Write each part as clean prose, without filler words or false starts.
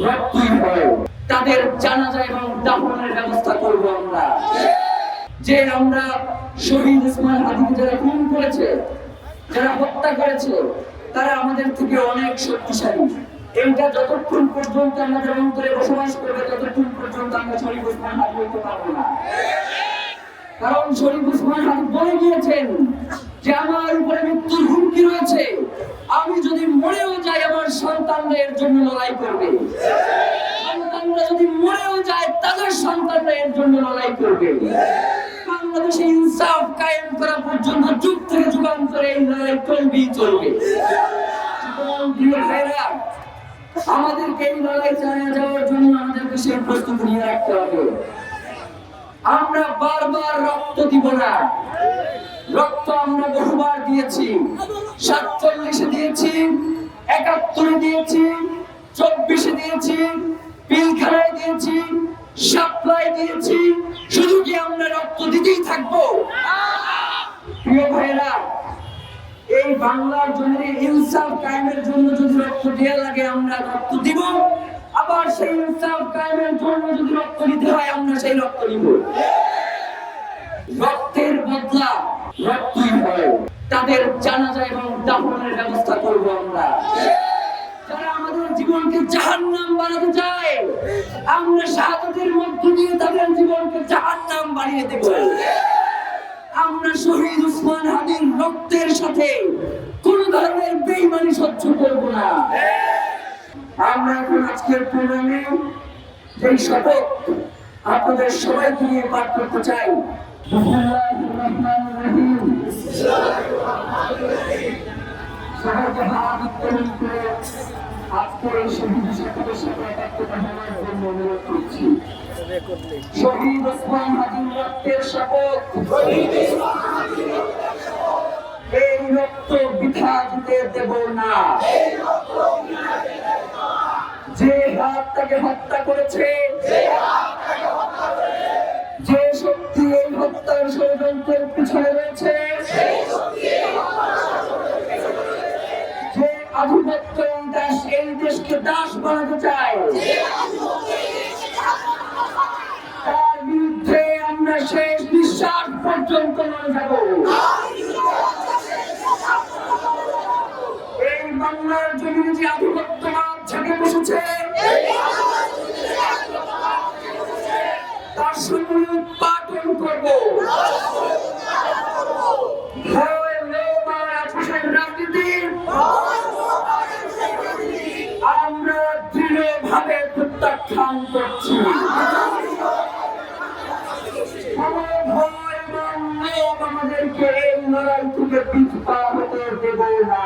রক্তই হয় তাদের জানাজা এবং দাফনের ব্যবস্থা করব আমরা। যে আমরা শহীদ ওসমান হাদিকে যারা খুন করেছে, যারা হত্যা করেছে, তারা আমাদের থেকে অনেক শক্তিশালী। এইটা যতক্ষণ পর্যন্ত আমাদের অন্তরে বসবাস করবে ততক্ষণ পর্যন্ত আমরা শহীদ ওসমান হাদি হইতে পারবো না। কারণ শহীদ ওসমান হাদি বলে গিয়েছেন যে আমার উপরে মৃত্যুর হুমকি রয়েছে, আমি যদি মরেও যাই আমার সন্তানরা এর জন্য লড়াই করবে, সন্তানরা যদি মরেও যায় তাদের সন্তানরা এর জন্য লড়াই করবে। বাংলাদেশে ইনসাফ কায়েম করা পর্যন্ত যুগ থেকে যুগান্তরে এই লড়াই চলবে। আমাদেরকে এই লড়াই চালিয়ে যাওয়ার জন্য আমাদেরকে সেই প্রস্তুতি নিয়ে রাখতে হবে। আমরা বারবার রক্ত দিব না। রক্ত আমরা বহুবার দিয়েছি, 47-এ দিয়েছি, 71-এ দিয়েছি, 24-এ দিয়েছি, পিলখানায় দিয়েছি, সাপ্লাই দিয়েছি। শুধু কি আমরা রক্ত দিতেই থাকবো? প্রিয় ভাইরা, এই বাংলার জন্য ইনসাফ কায়েমের জন্য যদি রক্ত দেওয়া লাগে আমরা রক্ত দিব, আবার সেই ইনসাফ কায়েমের জন্য যদি রক্ত দিতে হয় আমরা সেই রক্ত দিব। রক্তের বদলা রক্তই হয় তাদের জানাজা এবং দাফনের ব্যবস্থা করব আমরা। যারা আমাদের জীবনকে জাহান্নাম বানাতে চায়, আমরা শাহাদাতের মধ্য দিয়ে তাদের জীবনকে জাহান্নাম বানিয়ে দেব। আমরা শহীদ ওসমান হাদির রক্তের সাথে কোন ধরনের বেঈমানি সহ্য করব না। আমরা এখন আজকের প্রোগ্রামে যে শপথ আপনাদের সবাইকে নিয়ে পাঠ করতে চাই। বিসমিল্লাহির রহমানির রহিম। সবাইকে হাত উত্তোলন করে আজকের এই শহীদ শপথের সাথে একাত্মতা হওয়ার জন্য অনুরোধ করছি। শহীদ ওসমান হাদির রক্তের শপথ, এই রক্ত বৃথা দিতে দেব না। যে হাত তাকে হত্যা করেছে, যে শক্তি এই হত্যার ষড়যন্ত্রের পিছনে রয়েছে, যে আধিপত্য এই দেশকে দাস বানাতে চায়, তার বিরুদ্ধে আমরা শেষ নিঃশ্বাস পর্যন্ত লড়ে যাব। এই বাংলার জমিনে যে আধিপত্যবাদ ঝেঁকে বসেছে, তার সঙ্গে উৎপাদন করব। রাজনীতি আমরা দৃঢ়ভাবে প্রত্যাখ্যান করছি। আমাদেরকে এই লড়াই থেকে পিছপা হতে দেব না।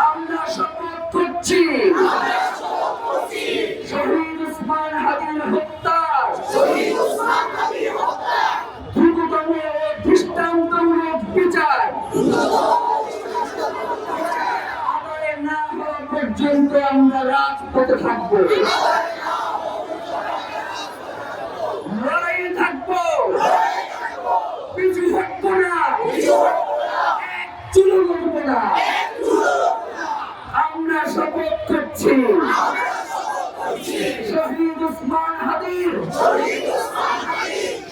আমরা শপথ করছি শহীদ ওসমান হাদির হত্যা দ্রুততম ও দৃষ্টান্তমূলক বিচার আদায় না হওয়া পর্যন্ত আমরা রাজপথে থাকবো, লড়াইয়ে থাকবো, পিছু থাকবো না, এক চুলো করবো না। আমরা শপথ করছি শহীদ ওসমান হাদির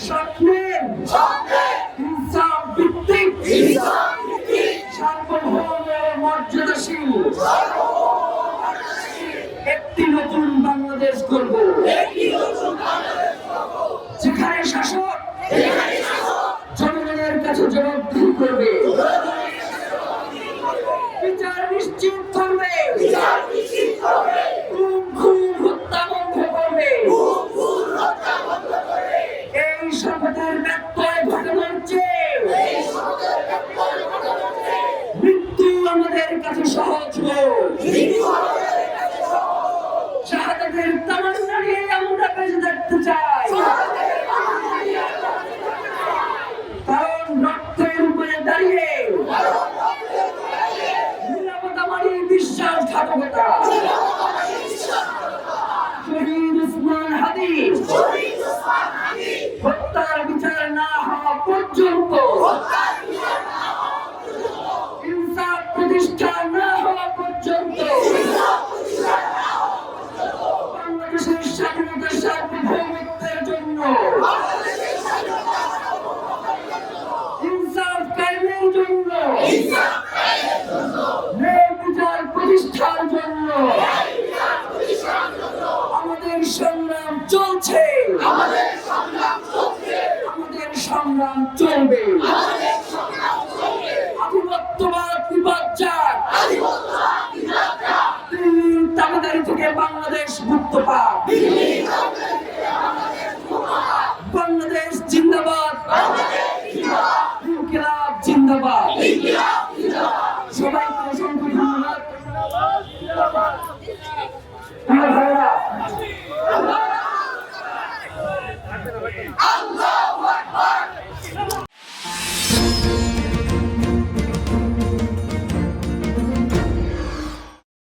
স্বপ্নের ইনসাফ ভিত্তিক সার্বভৌম মর্যাদাশীল একটি নতুন বাংলাদেশ করব, যেখানে শাসক জনগণের কাছে জবাবদিহি করবে, বিচার নিশ্চিত করবে, হত্যা বন্ধ করবে। এই শপথের ব্যত্যয় ঘটানোর চেয়ে মৃত্যু আমাদের কাছে সহজ হোক। শাহাদাতের তামান্না নিয়ে আমরা বেঁচে থাকতে চাই, কারণ রক্তের উপরে দাঁড়িয়ে নিরাপত্তা মানে বিশ্বাসঘাতকতা। শহীদ ওসমান হাদি হত্যার বিচার না হওয়া পর্যন্ত, ইনসাফ প্রতিষ্ঠা না হওয়া ইনশাআল্লাহ